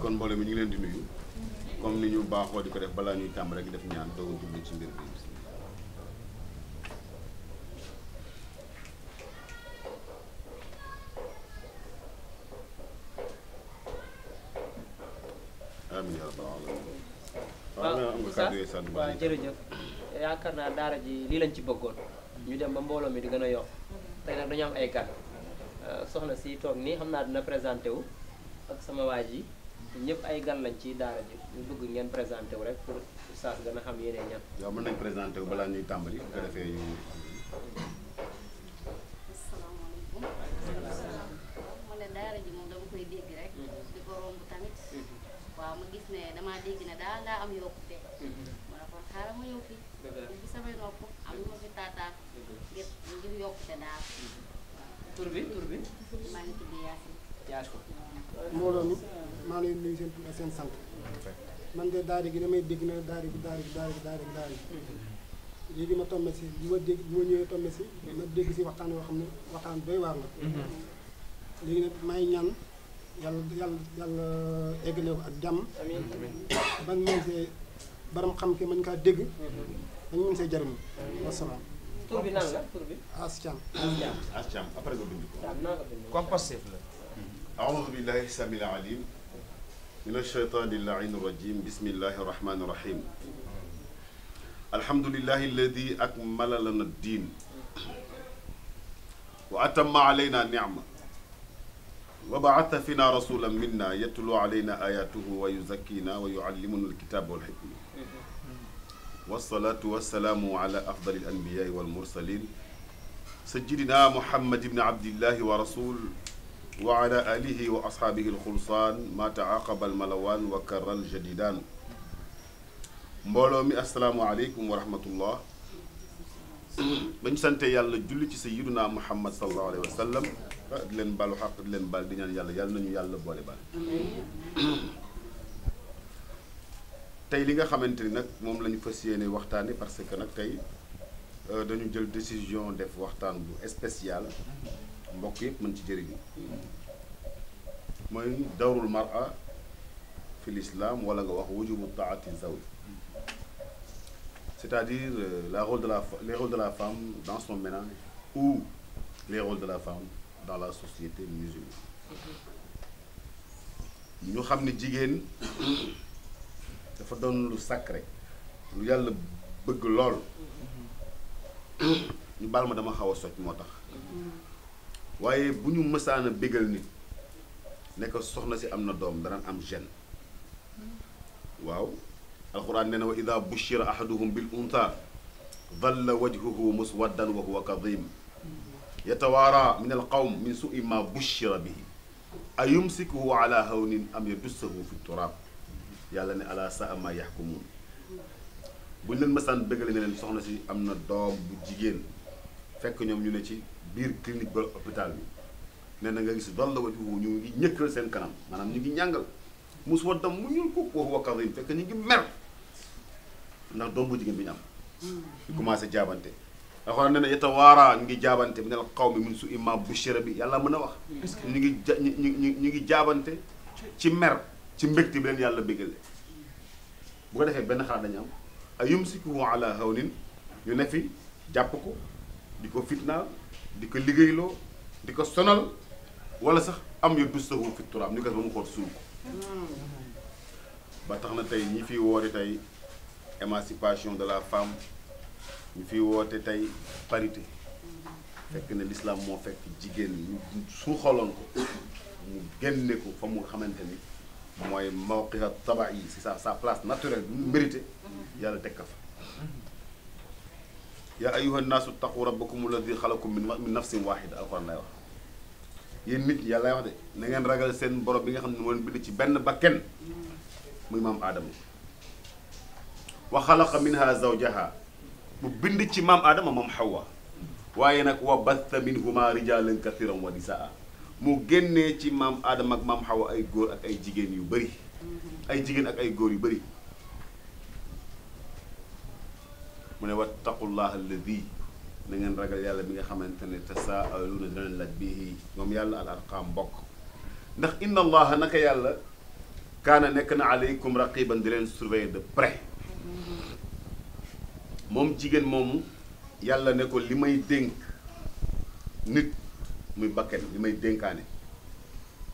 kon mbooloo mi ñu ngi leen di nuyu comme ni ñu baaxoo di ko def balaa ñuy tàmbali rek def ñaan doog a jublu ci mbir bi. amiin yaa rabbal aalamiin. waaw jërëjëf yaakaar naa daara ji lii lañ ci bëggoon ñu dem ba mbooloo mi di gën a yokk tey nag dañu am ay gan soxna si toog nii xam naa dina présenté wu ak sama waa ji ñëpp ay gan lañ ci daara ji ñu bëgg ngeen présenté wu rek pour saas gën a xam yéene ñan. waaw mën nañ présenté wu balaa ñuy tàmbali bu ko defee ñu. asalaamaaleykum. mu ne daara ji moom dama koy dégg rek. di ko romb tamit. waaw ma gis ne damaa dégg ne daal daa am yokkute. ma ne kon xaaral ma yow fii. bi samay nopp am lu ma fi taataan. ngir yokkute daal. tur bi maa ngi tudd Yacine. Yacine. mbooloo mi maa ngi leen di nuyu seen tur ak seen sant man de daara gi damay dégg na daara gi léegi ma tombé si bi ma ñëwee tombé si ma dégg si waxtaan yoo xam ne waxtaan doy waar la léegi nag may ñaan yàlla eggale ko ak jàmm ban mën see baram xam ke mën kaa dégg dañ mën see jariñu wasalaam. tur bi nan la tur bi. As Thiam après nga bind ko. comme passif la. أعوذ بالله السميع العليم من الشيطان اللعين الرجيم بسم الله الرحمن الرحيم الحمد لله الذي أكمل لنا الدين وأتم علينا النعمة وبعث فينا رسولا منا يتلو علينا آياته ويزكينا ويعلمنا الكتاب والحكمة والصلاة والسلام على أفضل الأنبياء والمرسلين سيدنا محمد بن عبد الله ورسول وعلى آله وأصحابه الخلصان ما تعاقب الملوان وكر الجديدان mbooloo mi asalaamaaleykum wa rahmatullah ba ñu sante yàlla julli ci sayyiduna Muhammad sallallahu alayhi wa sallam di leen balu xaq di leen bal di ñaan yàlla nañu yàlla boole bal tey li nga xamante ni nag moom la ñu fas yéene waxtaane parce que nag tey dañu jël décision def waxtaan bu spécial mbokk yëpp mën ci jëriñu mooy dawrul mar'a fi l'islam wala nga wax wujubu taati zawj c'est-à-dire les rôles de la femme dans son ménage ou les rôles de la femme dans la société musulmane ñu xam ne jigéen dafa doon lu sacré lu yàlla bëgg lool ñu baal ma dama xaw a soj moo tax waaye bu ñu mësaan a bégal nit nekk soxna si am na doom danaan am gêne waaw alquran nee na wa ida bushira ahaduhum bil unta dalla wajhuhu muswaddan wa huwa kadim yatawaara min alqawm min su'i ma bushira bihi ayumsikuhu ala hawnin am yadussahu fi turab yàlla ne ala saa ma yaxkumuun bu ñu leen mësaan bégale ne leen soxna si am na doom bu jigéen fekk ñoom ñu ne ci biir clinique ba hôpital bi nee na nga gis dal la wajhuhu ñu ngi ñëkkal seen kanam maanaam ñu ngi ñàngal muswaddam mu ñuul ko wa huwa kadhim fekk ñu ngi mer ndax doom bu jigéen bi ñu am ñu commencé jaabante alxuraan nee na yatawaara ñu ngi jaabante minal qawmi min su'i ma bushira bi yàlla mën a wax ñu ngi jaabante ci mer ci mbégte bi leen yàlla bégale bu ko defee benn xalaat dañu am ayumsikuhu ala hawnin ñu ne fi jàpp ko di ko fitnaal di ko liggéeyloo di ko sonal wala sax am yu dustahu fi turaab ñu gas ba mu xoot suul ko ba tax na tey ñi fi woote tey émancipation de la femme ñu fi woote tey parité fekk ne l'islam moo fekk jigéen ñu suuxaloon ko mu génne ko fa mu xamante ni mooy mawqiha taba'i yi c'est ça sa place naturelle bi mu mérité yàlla teg ka fa yaa ayyuha nnaasu ttaqu rabbakum alladi xalaqakum min nafsin wahida alquran lay wax yéen nit ñi yàlla lay wax de na ngeen ragal seen borom bi nga xam ne moo leen bind ci benn bakken muy maam aadama wa xalaqa minha zawjaha bu bind ci maam aadama moom Hawa waaye nag wa batha minhuma rijalan kathiran wa nisaa mu génnee ci maam aadama ak maam Hawa ay góor ak ay jigéen yu bëri ay jigéen ak ay góor yu bëri mu ne wattaqullaha alladi na ngeen ragal yàlla mi nga xamante ne tasaaluna dinañ laaj bii moom yàlla al arqaam mbokk ndax inna allaha naka yàlla kaana nekk na aleykum raqiban di leen surveiller de près moom jigéen moomu yàlla ne ko li may dénk nit muy bakken li may dénkaane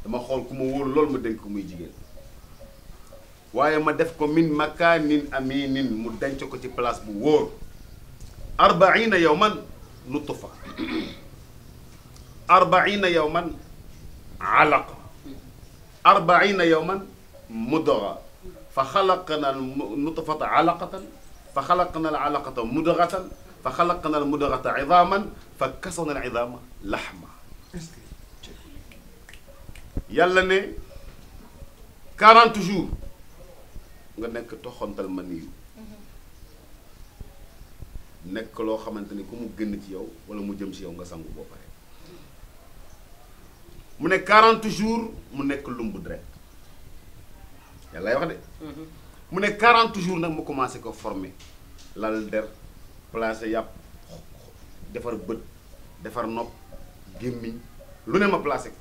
dama xool ku ma wóolu loolu ma dénk ko muy jigéen waaye ma def ko min makaanin aminin mu denc ko ci place bu wóor 40 yawman nutfa 40 yawman alaqa 40 yawman mudga fa xalaqna al nutfata alaqatan fa xalaqna al alaqata mudgatan fa xalaqna al mudgata idaman fa kasawna al idama laxma yàlla ne 40 jours nga nekk toxantal ma niyu nekk loo xamante ni ku mu génn ci yow wala mu jëm ci yow nga sangu boo pare mu ne 40 jours mu nekk lumbu deret yàlla lay wax de mu ne 40 jours nag mu commencé ko former lal der placé yàpp defar bët defar nopp gémmiñ lu ne ma placé ko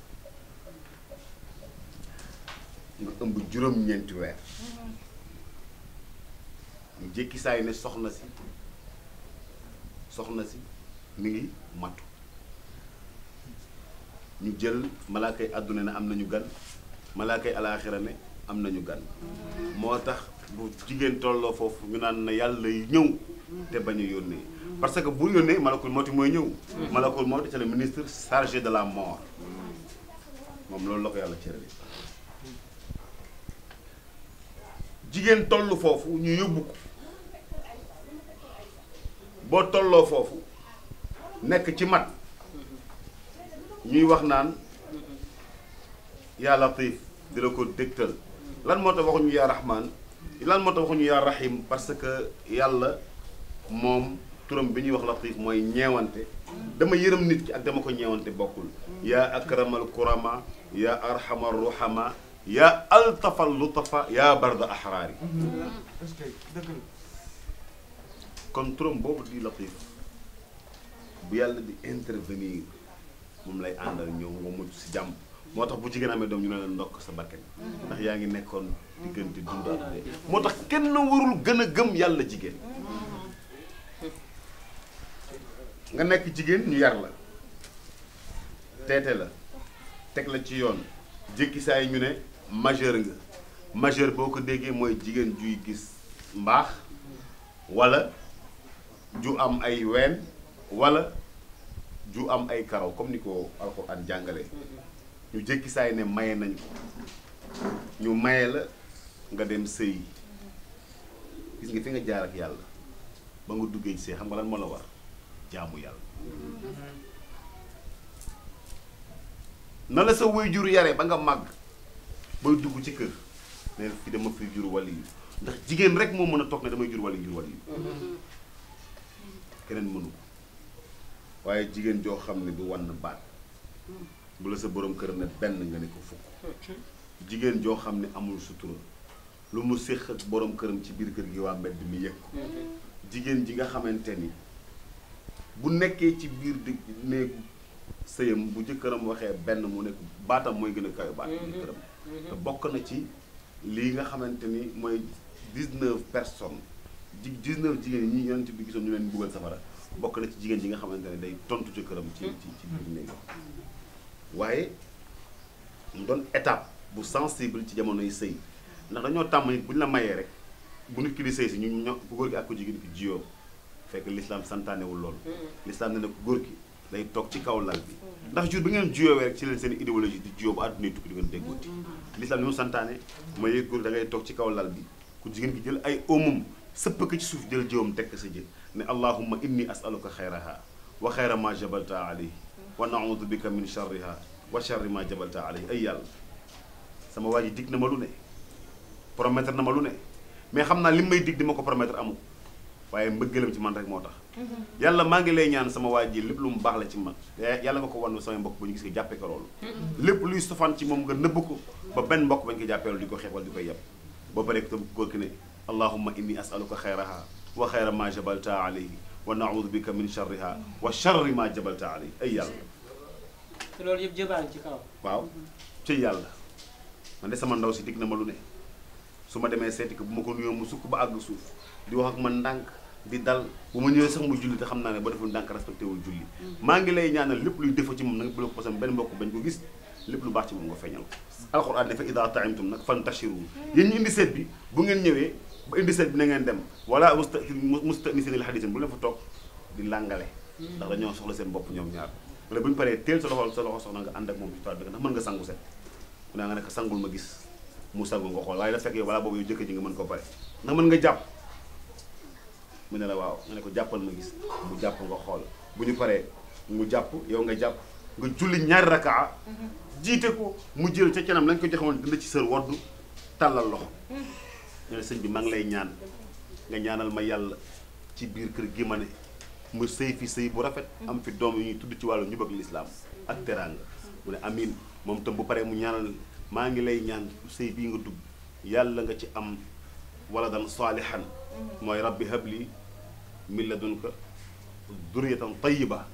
nga ëmb juróom-ñeenti weer ñu jékki saa yi ne soxna si mi ngi matu ñu jël malaakay àdduna ne am nañu gan malaakay alaaxira ne am nañu gan moo tax bu jigéen tolloo foofu ñu naan na yàlla ñëw te bañ a yónnee parce que bu yónnee malakul mawti mooy ñëw malakul mawti c'est le ministre chargé de la mort moom loolu la ko yàlla cërale jigéen toll foofu ñu yóbbu ko boo tolloo foofu nekk ci mat ñuy wax naan yaa latif di la ko dégtal lan moo tax waxuñu yaa rahman lan moo tax waxuñu yaa rahim parce que yàlla moom turam bi ñuy wax latif mooy ñeewante dama yërëm nit ki ak dama ko ñeewante bokkul yaa akramal kurama yaa arhamar ruhama yaa altafal lutafa yaa barda ahraari kon turam boobu di latif bu yàlla di intervenir moom lay àndal ñëw nga mucc si jàmm moo tax bu jigéen amee doom ñu ne la ndokk sa barke ndax yaa ngi nekkoon diggante dund ak dee moo tax kenn warul gën a gëm yàlla jigéen nga nekk jigéen ñu yar la teete la teg la ci yoon jékki saa yi ñu ne majeur nga majeur boo ko déggee mooy jigéen juy gis mbaax wala ju am ay ween wala ju am ay karaw comme ni ko alxuraan jàngale ñu jékki saa yi ne maye nañ ko ñu maye la nga dem sëy gis nga fi nga jaar ak yàlla ba nga duggee ci sëy xam nga lan moo la war jaamu yàlla na la sa waajur yare ba nga màgg booy dugg ci kër ne fi dama fi jur wali yu ndax jigéen rek moo mën a toog ne damay jur wali yu keneen mënu ko waaye jigéen joo xam ne du wann baat bu la sa borom kër ne benn nga ne ko fukk jigéen joo xam ne amul sutura lu mu séq ak borom këram ci biir kër gi waa mbedd mi yëg ko jigéen ji nga xamante ni bu nekkee ci biir di néegu sëyam bu jëkkëram waxee benn mu nekk baatam mooy gën a kawe baat jëkkëram te bokk na ci lii nga xamante ni mooy 19 personnes 19 jigéen ñi yonent bi gisoon ñu leen buggal safara bokk na ci jigéen ji nga xamante ne day tontu ci këram ci biir néegam waaye mu doon étape bu sensible ci jamonoy sëy ndax dañoo tàmm nit bu ñu la mayee rek bu nit ki di sëy si ñu ño ku góor gi ak ku jigéen ki jiyoo fekk l'islam santaanewul loolu l'islam ne na ku góor gi day toog ci kaw lal bi ndax jour bi ngeen jiyoowee rek ci leen seen idéologie di jiyoo ba àdduna tukki di ngeen déggooti l'islam li mu santaane mooy góor da ngay toog ci kaw lal bi ku jigéen ki jël ay omum sëpp ko ci suuf jël jiwam tekk sa jë ne allahumma inni as'aluka xayraha wa xayra ma jabalta alayhi wa naudu bika min sharriha wa sharri ma jabalta alayhi ay yàlla sama waa ji dig na ma lu ne promettre na ma lu ne mais xam naa li may dig di ma ko promettre amul waaye mbëggeelam ci man rek moo tax yàlla maa ngi lay ñaan sama waa ji lépp lu mu baax la ci man yàlla nga ko wan samay mbokk ba ñu gis ko jàppee ko loolu lépp luy sofaan ci moom nga nëbb ko ba benn mbokk bañ ko jàppee loolu di ko xeeb wala di koy yeb ba pare tam góor ki ne allahumma inni as'aluka xayraha wa xayra ma jabalta alayhi wa naudu bika min sharriha wa sharri ma jabalta alayhi ay yàlla te loolu yëpp jëbaan ci kaw waaw ci yàlla man de sama ndaw si dig na ma lu ne su ma demee seeti ko bu ma ko nuyoo mu sukk ba àgg suuf di wax ak man ndànk di dal bu ma ñëwee sax mu julli te xam naa ne ba deful ndànk respecté wul julli maa ngi lay ñaanal lépp luy defo ci moom nag bu la ko parce que benn mbokk bañ ko gis lépp lu baax ci moom nga feeñal ko alxuraan dafa ida taimtum nag fantashiru yéen ñu indi seet bi bu ngeen ñëwee ba indi seet bi na ngeen dem wala mustanisin li hadisin bu leen fa toog di làngale ndax dañoo soxla seen bopp ñoom ñaar wala bu ñu paree teel sa loxo soxna nga ànd ak moom ci toile bi ndax mën nga sangu set mu naa nga nekk sangul ma gis mu sangu nga xool waaye da fekk yow balaa boobu yow jëkkër ji nga mën ko pare ndax mën nga jàpp mu ne la waaw nga ne ko jàppal ma gis mu jàpp nga xool bu ñu paree mu jàpp yow nga jàpp nga julli ñaari rakaa jiite ko mu jël ca canam lañ ko joxe woon dina ci sër woddu tàllal loxo ñu ne sëñ bi maa ngi lay ñaan nga ñaanal ma yàlla ci biir kër gi ma ne mu sëy fi sëy bu rafet am fi doom yu ñuy tudd ci wàllu njub ak lislaam ak teraanga mu ne amin moom tam bu paree mu ñaanal maa ngi lay ñaan sëy bii nga dugg yàlla nga ci am waladan saalihan mooy rabbi habli min ladunka duriyatan tayyiba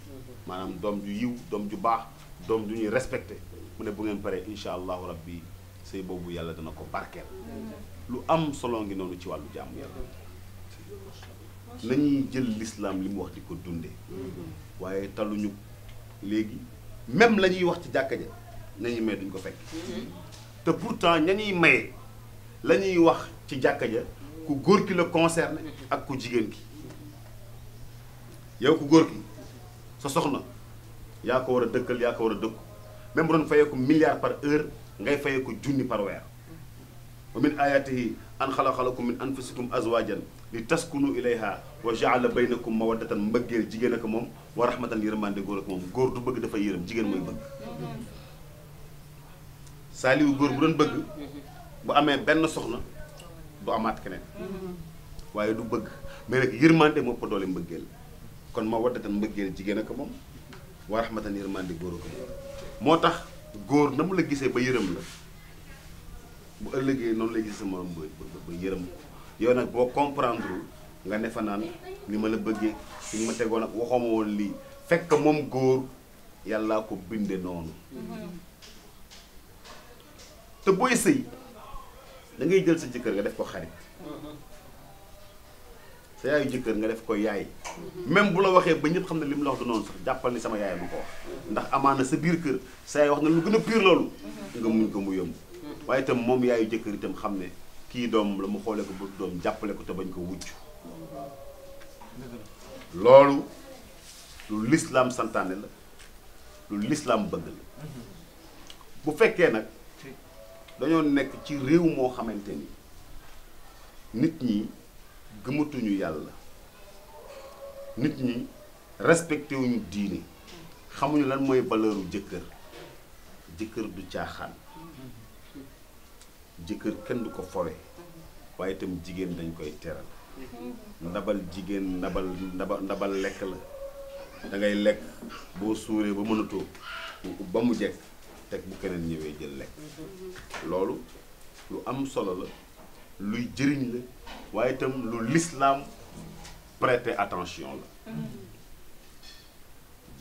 maanaam doom ju yiw doom ju baax doom ju ñuy respecté mu ne bu ngeen paree incha allahu rabbi sëy boobu yàlla dana ko barkeel lu am solo ngi noonu ci wàllu jàmm yàlla nañuy jël l'islam li mu wax di ko dunde waaye taluñu léegi même la ñuy wax ci jàkka ja nañuy may duñ ko fekk te pourtant ñañuy maye la ñuy wax ci jàkka ja ku góor ki la concerné ak ku jigéen ki yow ku góor ki sa soxna yaa ko war a dëkkal yaa ko war a dëkku même bu doon fayee ko milliard par heure ngay fayee ko junni par weer wa min ayatihi an xalaqalakum min anfusikum azwajan li taskunu ilayha wa jaala baynakum mawaddatan mbëggeel jigéen ak moom wa rahmatan yërmande góor ak moom góor du bëgg dafa yërëm jigéen mooy bëgg saaliwu góor bu doon bëgg bu amee benn soxna du amaat keneen waaye du bëgg mais nag yërmande moo ëpp doole mbëggeel kon mawaddatan mbëggeel jigéen ak moom wa rahmatan yërmande góor ak moom moo tax góor na mu la gisee ba yërëm la bu ëllëgee noonu lay gis sa morom ba yërëm yow nag boo comprendre nga ne fa naan ni ma la bëggee si ma tegoon ak waxooma woon lii fekk moom góor yàllaa ko binde noonu te booy sëy da ngay jël sa jëkkër nga def ko xarit sa yaayu jëkkër nga def ko yaay même bu la waxee ba ñëpp xam ne li mu la wax du noonu sax jàppal ni sama yaay ma ko wax ndax amaana sa biir kër sa yaay wax na lu gën a pire loolu nga muñ ko mu yomb waaye itam moom yaayu jëkkër itam xam ne kii doom la mu xoolee ko bu doom jàppale ko te bañ ko wujj loolu lu lislaam santaane la lu lislaam bëgg la bu fekkee nag dañoo nekk ci réew moo xamante ni nit ñi gëmatuñu yàlla nit ñi respecté wuñu diine xamuñu lan mooy valeuru jëkkër jëkkër du caaxaan jëkkër kenn du ko fowe waaye itam jigéen dañ koy teral ndabal jigéen ndabal lekk la da ngay lekk boo suuree ba mënatoo ba mu jekk teg bu keneen ñëwee jël lekk loolu lu am solo la luy jëriñ la waaye itam lu l'islam prêter attention la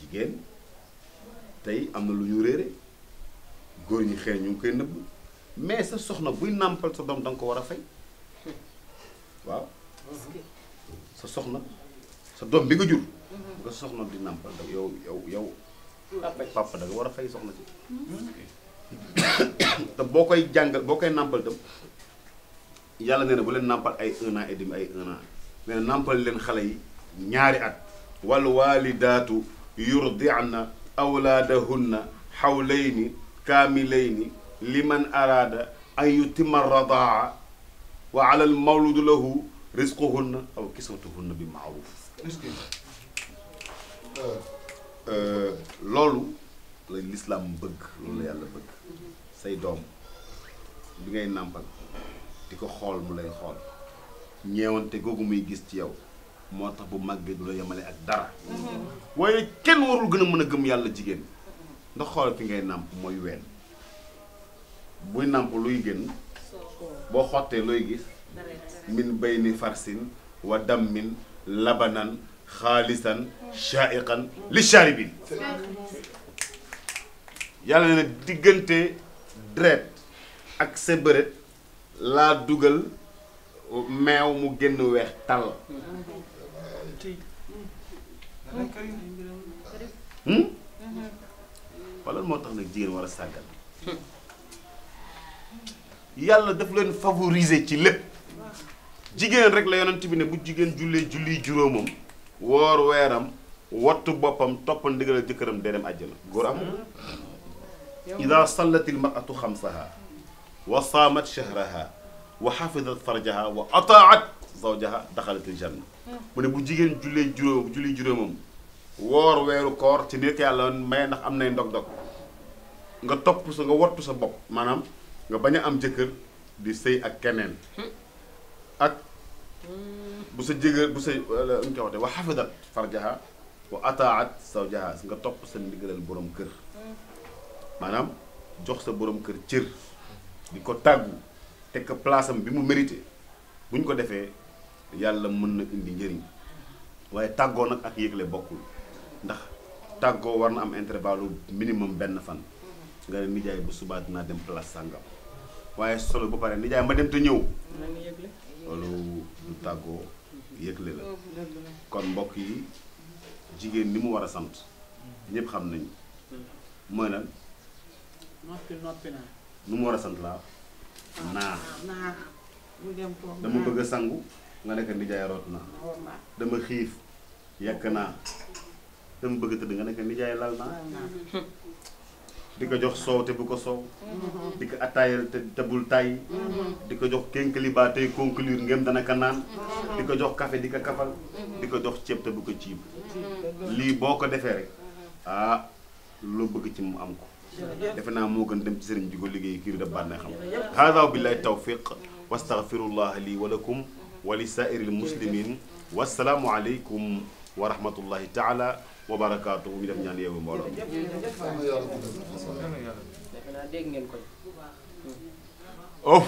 jigéen tey am na lu ñu réere góor ñi xëy ñu ngi koy nëbb mais sa soxna buy nàmpal sa doom da nga ko war a fay waaw sa soxna sa doom bi nga jur bu ko sa soxna di nàmpal da yow papa da nga war a fay soxna si te boo koy jàngal boo koy nàmpal tam yàlla nee na bu leen nàmpal ay 1 an et demi ay 1 an nee na nàmpal leen xale yi ñaari at wal walidaatu yurdi'na awlaadahunna hawlayni kaamilayni liman araada an yutimma radaa wa ala al mawludu lahu rizquhunna aw kiswatuhunna bi maaruf loolu la lislaam bëgg loolu la yàlla bëgg say doom bi ngay nàmpal di ko xool mu lay xool ñeewante googu muy gis ci yow moo tax bu màggee du la yemale ak dara waaye kenn warul gën a mën a gëm yàlla jigéen ndax xool fi ngay nàmp mooy ween buy nàmp luy gën boo xottee looy gis min bayni farsin wa dammin labanan xaalisan shaiqan li sharibin yàlla ne diggante deret ak sa bëret laa dugal meew mu génn weex tàll wala moo tax nag jigéen war a sàggal yàlla daf leen favoriser ci lépp jigéen rek la yonent bi ne bu jigéen jullee julli juróomam woor weeram wattu boppam topp ndigal jëkkëram dee dem àjjana góor amul ida sallatil mar'atu xamsaha wa saamat shahraha wa xafidat farjaha wa ataat zawjaha daxalatil janna mu ne bu jigéen julli juróomam woor weeru koor ci nekk yàlla may ndax am nay ndog-ndog nga topp sa nga wattu sa bopp maanaam nga bañ a am jëkkër di sëy ak keneen ak bu sa jëkkër bu sa ñu koy waxee wa xafidat farjaha wa ataat zawjaha nga topp sa ndigalal borom kër maanaam jox sa borom kër cër di ko tàggu teg ko place am bi mu mérité bu ñu ko defee yàlla mën na indi njëriñ waaye tàggoo nag ak yëgle bokkul ndax tàggoo war na am intervalle minimum benn fan nga ne nijaay bu subaa dinaa dem place sàngam waaye solo ba pare nijaay ma dem te ñëw loolu du tàggoo yëgle la kon mbokk yi jigéen ni mu war a sant ñëpp xam nañu mooy lan noppi naa nu mu war a sant laa naa dama bëgg a sangu nga nekk nijaay root naa dama xiif yekk naa dama bëgg a tëdd nga nekk nijaay lal naa di ko jox soow te bu ko soow di ko attaayal te bul tàyyi di ko jox kénkali baa tey conclure ngeen dana ko naan di ko jox café di ko kafal di ko jox ceeb te bu ko ciib lii boo ko defee rek ah loo bëgg ci mu am ko defe naa moo gën dem ci sëriñ bi ko liggéey kii da bànnee xam hada billahi tawfiq wastaghfirullah li wa lakum wa li saa'iril muslimin wassalaamu aleykum wa rahmatullahi taala wa barakaatuhu ñu def ñaan yeewu mbooloo defe naa dégg ngeen ko of